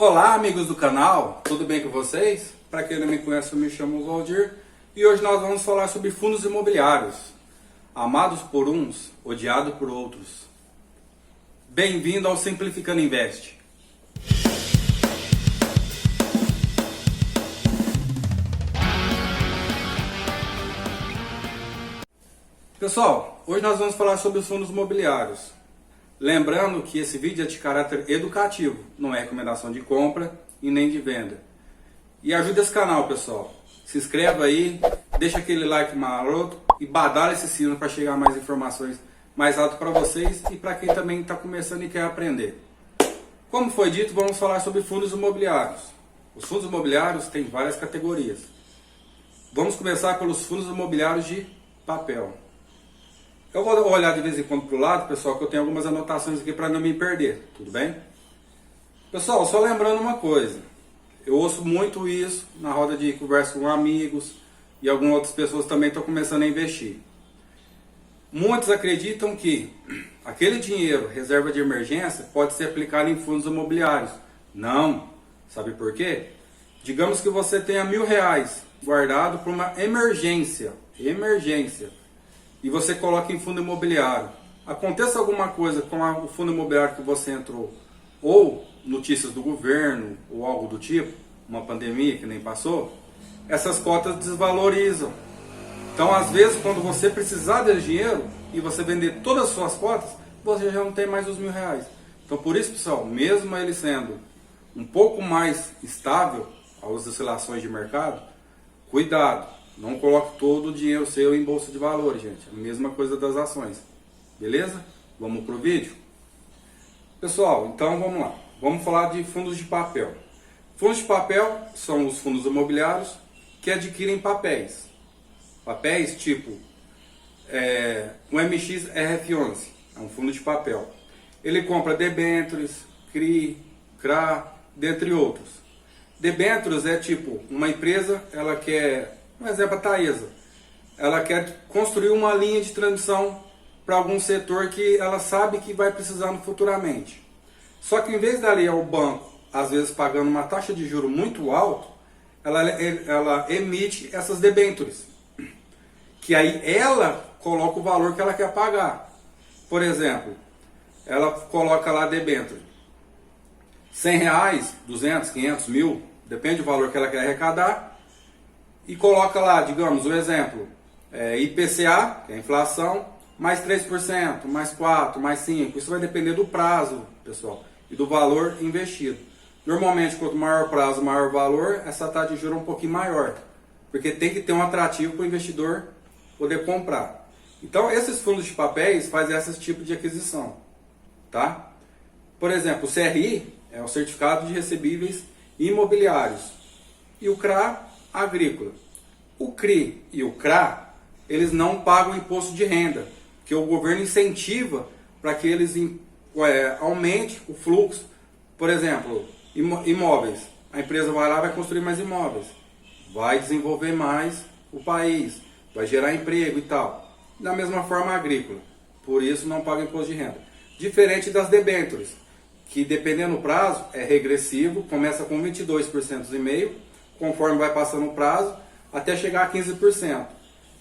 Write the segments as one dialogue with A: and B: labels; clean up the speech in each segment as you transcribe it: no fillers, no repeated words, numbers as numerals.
A: Olá, amigos do canal, tudo bem com vocês? Para quem não me conhece, eu me chamo Valdir e hoje nós vamos falar sobre fundos imobiliários, amados por uns, odiados por outros. Bem-vindo ao Simplificando Invest. Pessoal, hoje nós vamos falar sobre os fundos imobiliários. Lembrando que esse vídeo é de caráter educativo, não é recomendação de compra e nem de venda. E ajude esse canal, pessoal. Se inscreva aí, deixa aquele like maroto e badala esse sino para chegar mais informações mais alto para vocês e para quem também está começando e quer aprender. Como foi dito, vamos falar sobre fundos imobiliários. Os fundos imobiliários têm várias categorias. Vamos começar pelos fundos imobiliários de papel. Eu vou olhar de vez em quando para o lado, pessoal, que eu tenho algumas anotações aqui para não me perder, tudo bem? Pessoal, só lembrando uma coisa, eu ouço muito isso na roda de conversa com amigos e algumas outras pessoas também estão começando a investir. Muitos acreditam que aquele dinheiro, reserva de emergência, pode ser aplicado em fundos imobiliários. Não, sabe por quê? Digamos que você tenha R$1.000 guardado para uma emergência, e você coloca em fundo imobiliário. Aconteça alguma coisa com o fundo imobiliário que você entrou, ou notícias do governo, ou algo do tipo, uma pandemia que nem passou, essas cotas desvalorizam. Então, às vezes, quando você precisar desse dinheiro e você vender todas as suas cotas, você já não tem mais os R$1.000. Então, por isso, pessoal, mesmo ele sendo um pouco mais estável às oscilações de mercado, cuidado. Não coloque todo o dinheiro seu em bolsa de valores, gente. A mesma coisa das ações. Beleza? Vamos pro vídeo? Pessoal, então vamos lá. Vamos falar de fundos de papel. Fundos de papel são os fundos imobiliários que adquirem papéis. Papéis tipo o MXRF11. É um fundo de papel. Ele compra debêntures, CRI, CRA, dentre outros. Debêntures é tipo uma empresa, ela quer... Um exemplo, a Taesa. Ela quer construir uma linha de transmissão para algum setor que ela sabe que vai precisar futuramente. Só que em vez dela ir ao banco, às vezes pagando uma taxa de juros muito alta, ela emite essas debêntures. Que aí ela coloca o valor que ela quer pagar. Por exemplo, ela coloca lá a debênture. R$100, 200, 500, 1.000, depende do valor que ela quer arrecadar. E coloca lá, digamos, o exemplo, IPCA, que é a inflação, mais 3%, mais 4%, mais 5%. Isso vai depender do prazo, pessoal, e do valor investido. Normalmente, quanto maior o prazo, maior o valor, essa taxa de juros é um pouquinho maior. Porque tem que ter um atrativo para o investidor poder comprar. Então, esses fundos de papéis fazem esse tipo de aquisição. Tá? Por exemplo, o CRI é o Certificado de Recebíveis Imobiliários. E o CRA, agrícola. O CRI e o CRA, eles não pagam imposto de renda, que o governo incentiva para que eles aumente o fluxo. Por exemplo, imóveis. A empresa vai lá e vai construir mais imóveis. Vai desenvolver mais o país. Vai gerar emprego e tal. Da mesma forma, agrícola. Por isso não paga imposto de renda. Diferente das debêntures, que dependendo do prazo, é regressivo, começa com 22,5%, conforme vai passando o prazo, até chegar a 15%.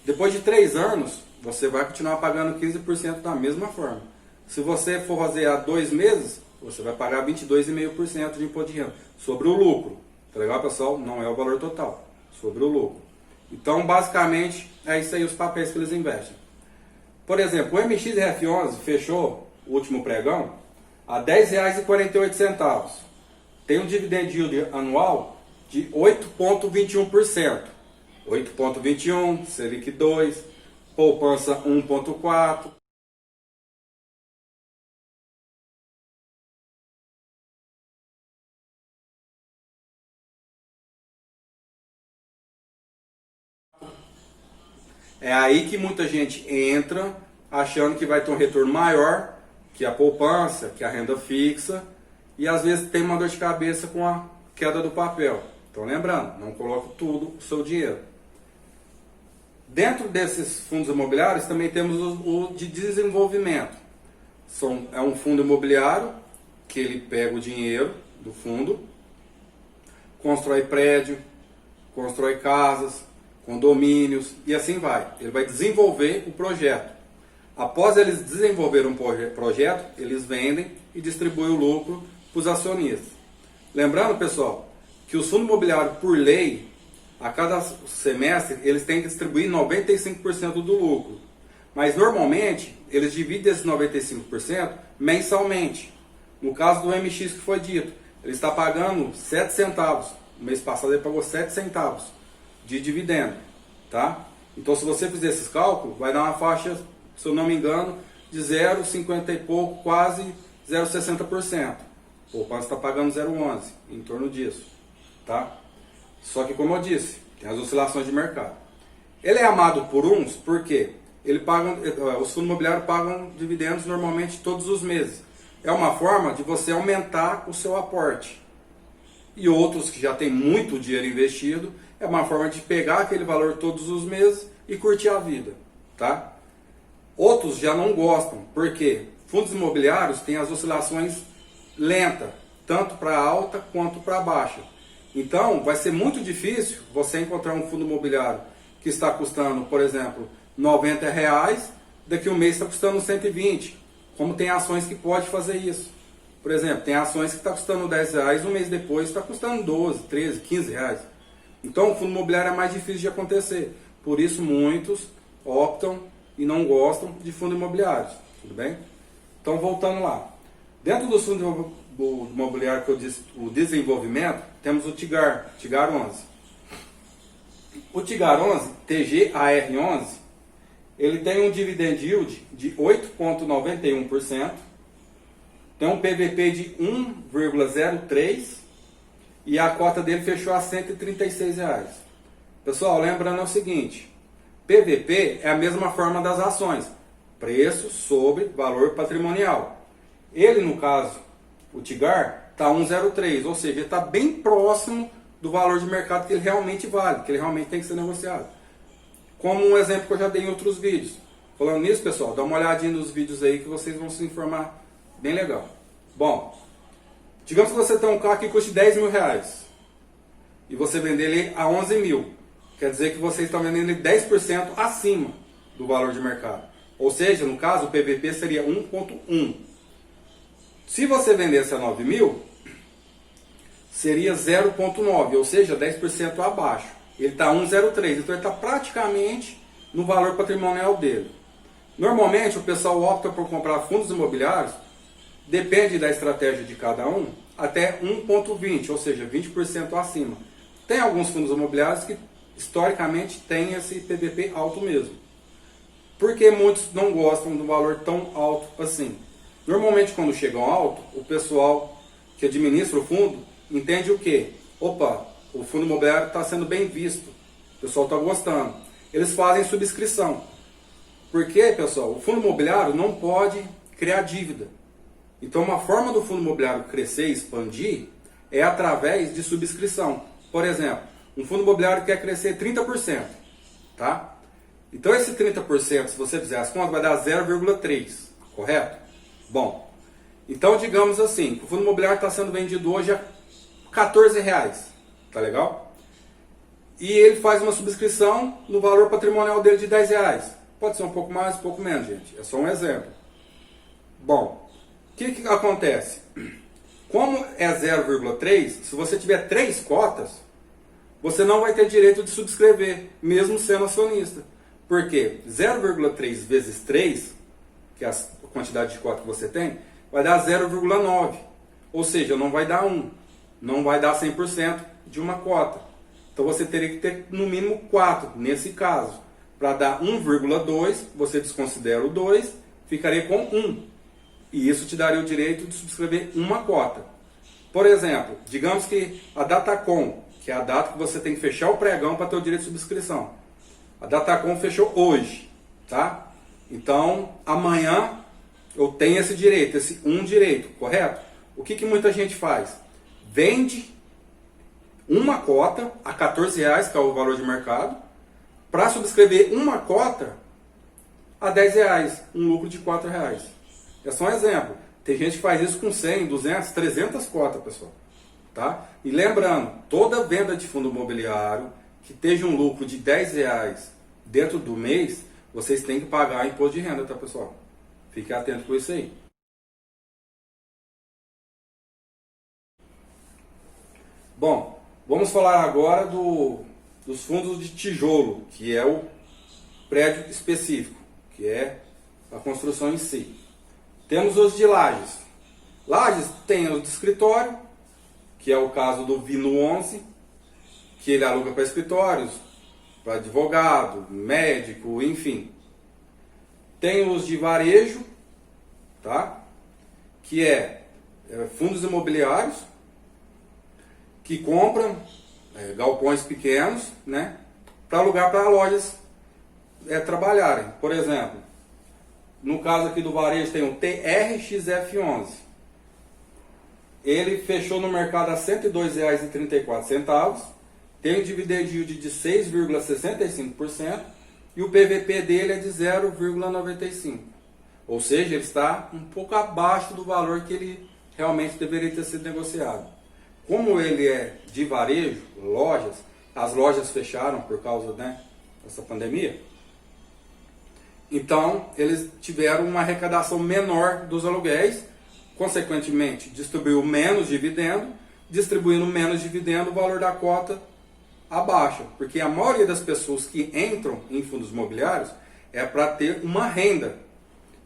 A: Depois de 3 anos, você vai continuar pagando 15% da mesma forma. Se você for fazer há 2 meses, você vai pagar 22,5% de imposto de renda sobre o lucro. Tá legal, pessoal? Não é o valor total, sobre o lucro. Então, basicamente, é isso aí os papéis que eles investem. Por exemplo, o MXRF11 fechou o último pregão a R$10,48. Tem um dividend yield anual de 8,21%. 8,21%, Selic 2%, poupança 1,4%. É aí que muita gente entra achando que vai ter um retorno maior que a poupança, que a renda fixa, e às vezes tem uma dor de cabeça com a queda do papel. Então lembrando, não coloque tudo o seu dinheiro. Dentro desses fundos imobiliários também temos o de desenvolvimento. É um fundo imobiliário que ele pega o dinheiro do fundo constrói prédio, constrói casas, condomínios e assim vai. Ele vai desenvolver o projeto. Após eles desenvolverem um projeto, eles vendem e distribuem o lucro para os acionistas. Lembrando, pessoal, que os fundos imobiliários, por lei, a cada semestre, eles têm que distribuir 95% do lucro. Mas, normalmente, eles dividem esses 95% mensalmente. No caso do MX que foi dito, ele está pagando 7 centavos. No mês passado ele pagou 7 centavos de dividendo. Tá? Então, se você fizer esses cálculos, vai dar uma faixa, se eu não me engano, de 0,50 e pouco, quase 0,60%. O poupança está pagando 0,11, em torno disso. Tá? Só que, como eu disse, tem as oscilações de mercado. Ele é amado por uns, por quê? Os fundos imobiliários pagam dividendos normalmente todos os meses. É uma forma de você aumentar o seu aporte. E outros que já têm muito dinheiro investido, é uma forma de pegar aquele valor todos os meses e curtir a vida. Tá? Outros já não gostam, porque fundos imobiliários têm as oscilações lentas, tanto para alta quanto para baixa. Então, vai ser muito difícil você encontrar um fundo imobiliário que está custando, por exemplo, R$90, daqui a um mês está custando 120. Como tem ações que pode fazer isso. Por exemplo, tem ações que está custando R$10, um mês depois está custando 12, 13, 15 reais. Então, o fundo imobiliário é mais difícil de acontecer. Por isso, muitos optam e não gostam de fundos imobiliários. Tudo bem? Então, voltando lá. Dentro dos fundos imobiliários que eu disse, o desenvolvimento, temos o TIGAR 11. O TIGAR 11, TGAR11, ele tem um dividend yield de 8,91%, tem um PVP de 1,03 e a cota dele fechou a R$136. Pessoal, lembrando o seguinte, PVP é a mesma forma das ações, preço sobre valor patrimonial. Ele, no caso, o TIGAR, está 1,03, ou seja, ele está bem próximo do valor de mercado que ele realmente vale, que ele realmente tem que ser negociado. Como um exemplo que eu já dei em outros vídeos. Falando nisso, pessoal, dá uma olhadinha nos vídeos aí que vocês vão se informar bem legal. Bom, digamos que você tem um carro que custe R$10.000 e você vender ele a 11 mil. Quer dizer que você está vendendo ele 10% acima do valor de mercado. Ou seja, no caso, o PVP seria 1,1. Se você vendesse a 9 mil, seria 0,9, ou seja, 10% abaixo. Ele está 1,03, então ele está praticamente no valor patrimonial dele. Normalmente o pessoal opta por comprar fundos imobiliários, depende da estratégia de cada um, até 1,20, ou seja, 20% acima. Tem alguns fundos imobiliários que historicamente têm esse PVP alto mesmo. Porque muitos não gostam do valor tão alto assim. Normalmente quando chegam alto, o pessoal que administra o fundo entende o quê? Opa, o fundo imobiliário está sendo bem visto, o pessoal está gostando. Eles fazem subscrição. Porque, pessoal, o fundo imobiliário não pode criar dívida. Então, uma forma do fundo imobiliário crescer e expandir é através de subscrição. Por exemplo, um fundo imobiliário quer crescer 30%. Tá? Então, esse 30%, se você fizer as contas, vai dar 0,3%. Correto? Bom, então digamos assim, que o fundo imobiliário está sendo vendido hoje a R$14. Tá legal? E ele faz uma subscrição no valor patrimonial dele de R$10. Pode ser um pouco mais, um pouco menos, gente. É só um exemplo. Bom, o que acontece? Como é 0,3, se você tiver 3 cotas, você não vai ter direito de subscrever, mesmo sendo acionista. Por quê? 0,3 vezes 3, que é a quantidade de cotas que você tem, vai dar 0,9. Ou seja, não vai dar 1. Não vai dar 100% de uma cota. Então você teria que ter no mínimo 4, nesse caso. Para dar 1,2, você desconsidera o 2, ficaria com 1. E isso te daria o direito de subscrever uma cota. Por exemplo, digamos que a Datacom, que é a data que você tem que fechar o pregão para ter o direito de subscrição. A Datacom fechou hoje, tá? Então, amanhã eu tenho esse direito, esse direito, correto? O que muita gente faz? Vende uma cota a R$14, que é o valor de mercado, para subscrever uma cota a R$10, um lucro de R$4. É só um exemplo. Tem gente que faz isso com 100, 200, 300 cotas, pessoal. tá? E lembrando, toda venda de fundo imobiliário que esteja um lucro de R$10 dentro do mês, vocês têm que pagar imposto de renda, tá, pessoal? Fique atento com isso aí. Bom, vamos falar agora dos fundos de tijolo, que é o prédio específico, que é a construção em si. Temos os de lajes. Lajes tem os de escritório, que é o caso do Vino 11, que ele aluga para escritórios, para advogado, médico, enfim. Tem os de varejo, tá? Que é fundos imobiliários que compram galpões pequenos, né, para alugar para lojas trabalharem. Por exemplo, no caso aqui do varejo tem o TRXF11. Ele fechou no mercado a R$ 102,34, tem um dividend yield de 6,65% e o PVP dele é de 0,95%. Ou seja, ele está um pouco abaixo do valor que ele realmente deveria ter sido negociado. Como ele é de varejo, lojas, as lojas fecharam por causa, né, dessa pandemia, então eles tiveram uma arrecadação menor dos aluguéis, consequentemente distribuiu menos dividendo, distribuindo menos dividendo, o valor da cota abaixa, porque a maioria das pessoas que entram em fundos imobiliários é para ter uma renda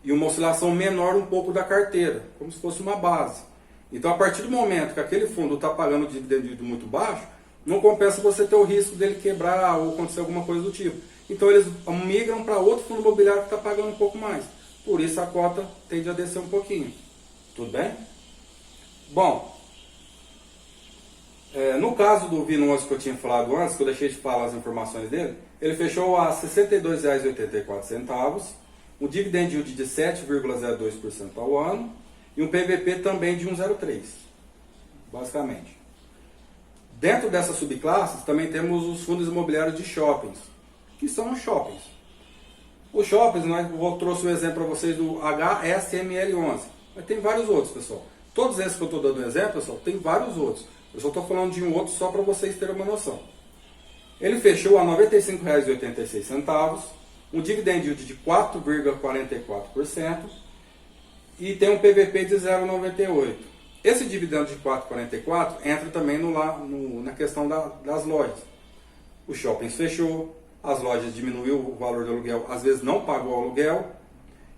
A: e uma oscilação menor um pouco da carteira, como se fosse uma base. Então, a partir do momento que aquele fundo está pagando dividendo muito baixo, não compensa você ter o risco dele quebrar ou acontecer alguma coisa do tipo. Então, eles migram para outro fundo imobiliário que está pagando um pouco mais. Por isso, a cota tende a descer um pouquinho. Tudo bem? Bom, no caso do Vino 11 que eu tinha falado antes, que eu deixei de falar as informações dele, ele fechou a R$ 62,84, um dividend yield de 7,02% ao ano, e um PVP também de 1,03, basicamente. Dentro dessas subclasses também temos os fundos imobiliários de shoppings, que são os shoppings. Os shoppings, eu trouxe um exemplo para vocês do HSML11, mas tem vários outros, pessoal. Todos esses que eu estou dando exemplo, pessoal, tem vários outros. Eu só estou falando de um outro só para vocês terem uma noção. Ele fechou a R$ 95,86, um dividend yield de 4,44%, e tem um PVP de 0,98. Esse dividendo de 4,44 entra também na questão das lojas. Os shoppings fechou, as lojas diminuiu o valor do aluguel, às vezes não pagou o aluguel,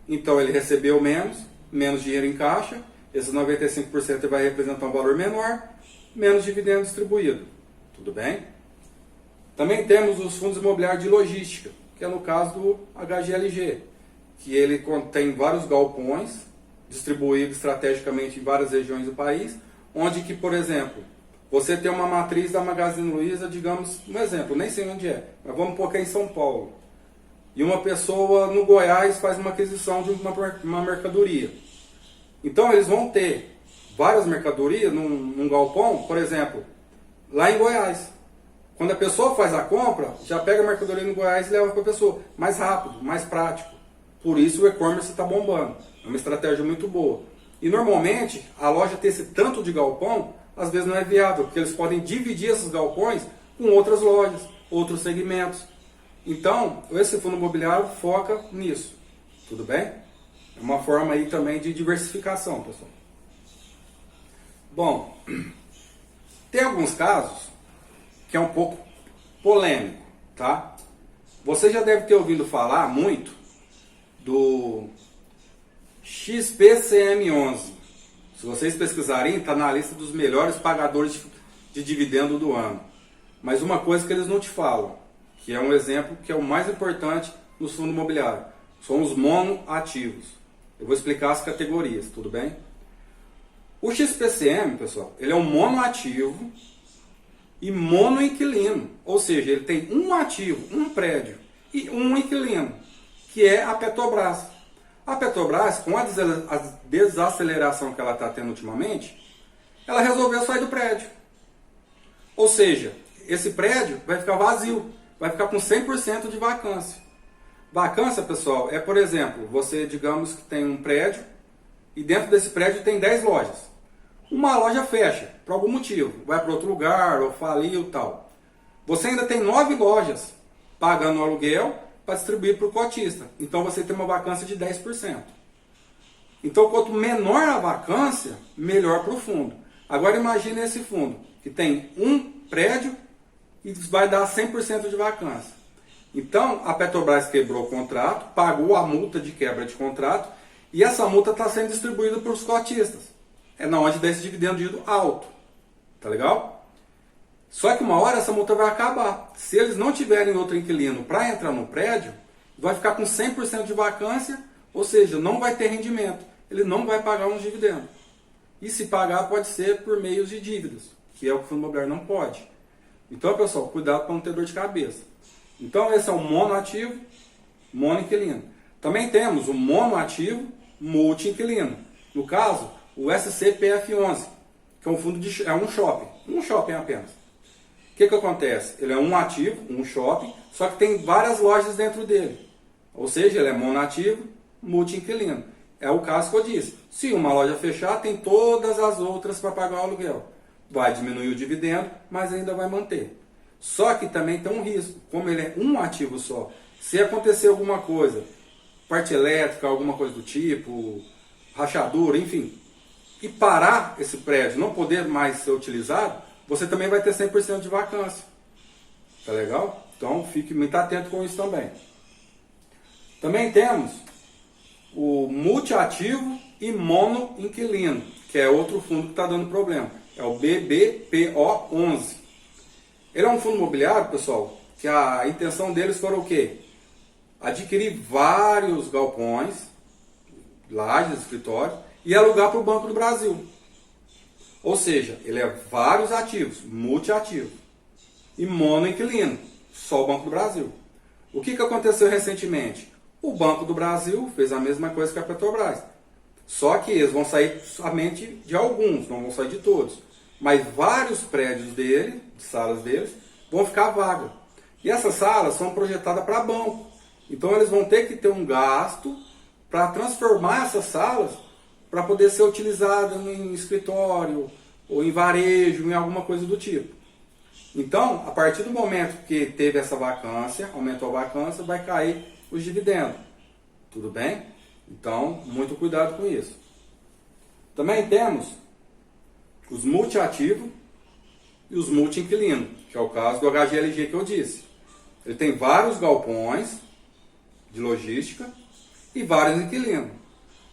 A: então ele recebeu menos dinheiro em caixa, esses 95% vai representar um valor menor, menos dividendo distribuído. Tudo bem? Também temos os fundos imobiliários de logística, que é no caso do HGLG, que ele contém vários galpões, distribuído estrategicamente em várias regiões do país, onde que, por exemplo, você tem uma matriz da Magazine Luiza, digamos, um exemplo, nem sei onde é, mas vamos pôr que é em São Paulo, e uma pessoa no Goiás faz uma aquisição de uma mercadoria. Então eles vão ter várias mercadorias num galpão, por exemplo, lá em Goiás. Quando a pessoa faz a compra, já pega a mercadoria no Goiás e leva para a pessoa, mais rápido, mais prático. Por isso o e-commerce está bombando. É uma estratégia muito boa. E normalmente, a loja ter esse tanto de galpão, às vezes não é viável, porque eles podem dividir esses galpões com outras lojas, outros segmentos. Então, esse fundo imobiliário foca nisso. Tudo bem? É uma forma aí também de diversificação, pessoal. Bom, tem alguns casos que é um pouco polêmico, tá? Você já deve ter ouvido falar muito do XPCM11. Se vocês pesquisarem, está na lista dos melhores pagadores de dividendo do ano. Mas uma coisa que eles não te falam, que é um exemplo que é o mais importante nos fundos imobiliários, são os monoativos. Eu vou explicar as categorias, tudo bem? O XPCM, pessoal, ele é um monoativo e monoinquilino, ou seja, ele tem um ativo, um prédio e um inquilino, que é a Petrobras. A Petrobras, com a desaceleração que ela está tendo ultimamente, ela resolveu sair do prédio. Ou seja, esse prédio vai ficar vazio, vai ficar com 100% de vacância. Vacância, pessoal, é, por exemplo, você, digamos que tem um prédio e dentro desse prédio tem 10 lojas. Uma loja fecha, por algum motivo, vai para outro lugar, ou faliu e tal. Você ainda tem 9 lojas pagando o aluguel para distribuir para o cotista. Então você tem uma vacância de 10%. Então quanto menor a vacância, melhor para o fundo. Agora imagine esse fundo, que tem um prédio e vai dar 100% de vacância. Então a Petrobras quebrou o contrato, pagou a multa de quebra de contrato e essa multa está sendo distribuída para os cotistas. É na onde dá esse dividendo de alto. Tá legal? Só que uma hora essa multa vai acabar. Se eles não tiverem outro inquilino para entrar no prédio, vai ficar com 100% de vacância, ou seja, não vai ter rendimento. Ele não vai pagar um dividendo. E se pagar pode ser por meios de dívidas, que é o que o fundo imobiliário não pode. Então, pessoal, cuidado para não ter dor de cabeça. Então, esse é o monoativo, monoinquilino. Também temos o monoativo, multi-inquilino. No caso, o SCPF11, que é um fundo é um shopping apenas. O que acontece? Ele é um ativo, um shopping, só que tem várias lojas dentro dele. Ou seja, ele é monoativo, multi-inquilino. É o caso que eu disse. Se uma loja fechar, tem todas as outras para pagar o aluguel. Vai diminuir o dividendo, mas ainda vai manter. Só que também tem um risco. Como ele é um ativo só, se acontecer alguma coisa, parte elétrica, alguma coisa do tipo, rachadura, enfim, e parar esse prédio, não poder mais ser utilizado, você também vai ter 100% de vacância. Tá legal? Então fique muito atento com isso também. Também temos o multiativo e monoinquilino, que é outro fundo que está dando problema. É o BBPO11. Ele é um fundo imobiliário, pessoal, que a intenção deles foi o quê? Adquirir vários galpões, lajes, escritórios, e alugar para o Banco do Brasil. Ou seja, ele é vários ativos, multiativo. E monoinquilino, só o Banco do Brasil. O que aconteceu recentemente? O Banco do Brasil fez a mesma coisa que a Petrobras. Só que eles vão sair somente de alguns, não vão sair de todos. Mas vários prédios dele, salas deles, vão ficar vagas. E essas salas são projetadas para banco. Então eles vão ter que ter um gasto para transformar essas salas para poder ser utilizada em escritório, ou em varejo, em alguma coisa do tipo. Então, a partir do momento que teve essa vacância, aumentou a vacância, vai cair os dividendos. Tudo bem? Então, muito cuidado com isso. Também temos os multiativos e os multi-inquilinos, que é o caso do HGLG que eu disse. Ele tem vários galpões de logística e vários inquilinos.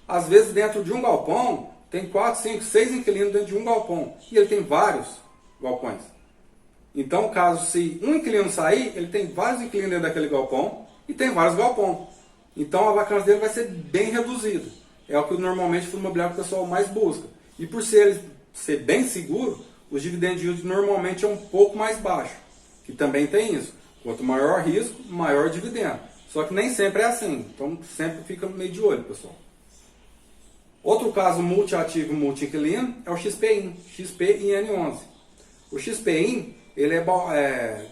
A: Às vezes, dentro de um galpão, tem 4, 5, 6 inquilinos dentro de um galpão. E ele tem vários galpões. Então, caso se um inquilino sair, ele tem vários inquilinos dentro daquele galpão e tem vários galpões. Então, a vacância dele vai ser bem reduzida. É o que normalmente o fundo imobiliário o pessoal mais busca. E por ser bem seguro, os dividendos yield normalmente é um pouco mais baixo. Que também tem isso. Quanto maior risco, maior dividendo. Só que nem sempre é assim. Então, sempre fica meio de olho, pessoal. Outro caso multiativo e multi-inquilino é o XPIN, XPIN11. O XPIN, ele é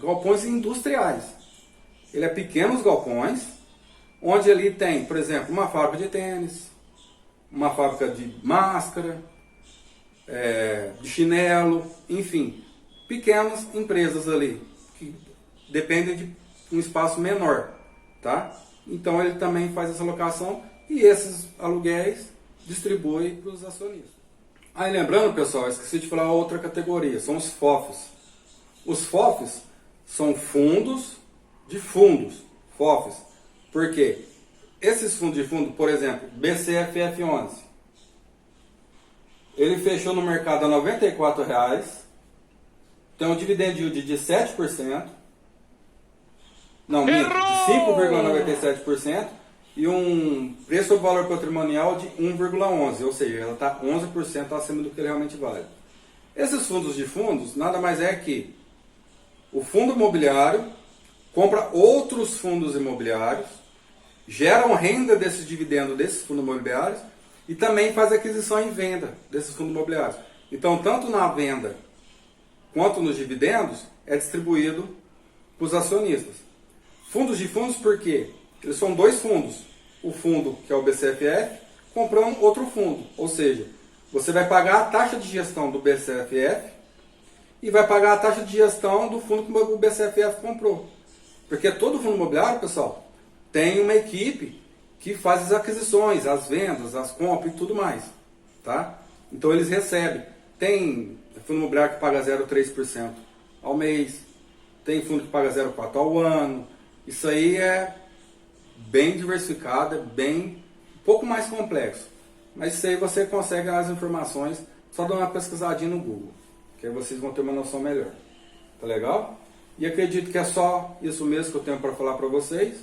A: galpões industriais. Ele é pequenos galpões, onde ele tem, por exemplo, uma fábrica de tênis, uma fábrica de máscara, de chinelo, enfim, pequenas empresas ali, que dependem de um espaço menor, tá? Então ele também faz essa locação e esses aluguéis distribui para os acionistas. Aí lembrando, pessoal, eu esqueci de falar outra categoria, são os FOFs. Os FOFs são fundos de fundos, FOFs. Por quê? Esses fundos de fundo, por exemplo, BCFF11, ele fechou no mercado a R$ 94,00, tem um dividend yield de 7%, não, de 5,97%, e um preço sobre valor patrimonial de 1,11, ou seja, ela está 11% acima do que ele realmente vale. Esses fundos de fundos nada mais é que o fundo imobiliário compra outros fundos imobiliários, geram renda desses dividendos desses fundos imobiliários e também faz aquisição e venda desses fundos imobiliários. Então, tanto na venda quanto nos dividendos, é distribuído para os acionistas. Fundos de fundos por quê? Eles são dois fundos. O fundo, que é o BCFF, comprando outro fundo. Ou seja, Você vai pagar a taxa de gestão do BCFF e vai pagar a taxa de gestão do fundo que o BCFF comprou. Porque todo fundo imobiliário, pessoal, tem uma equipe que faz as aquisições, as vendas, as compras e tudo mais. Tá? Então eles recebem. Tem fundo imobiliário que paga 0,3% ao mês, tem fundo que paga 0,4% ao ano. Isso aí é bem diversificado, é bem um pouco mais complexo. Mas isso aí você consegue as informações, só dá uma pesquisadinha no Google, que aí vocês vão ter uma noção melhor. Tá legal? E acredito que é só isso mesmo que eu tenho para falar para vocês.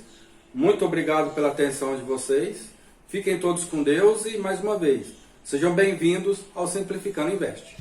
A: Muito obrigado pela atenção de vocês. Fiquem todos com Deus e mais uma vez, sejam bem-vindos ao Simplificando Invest.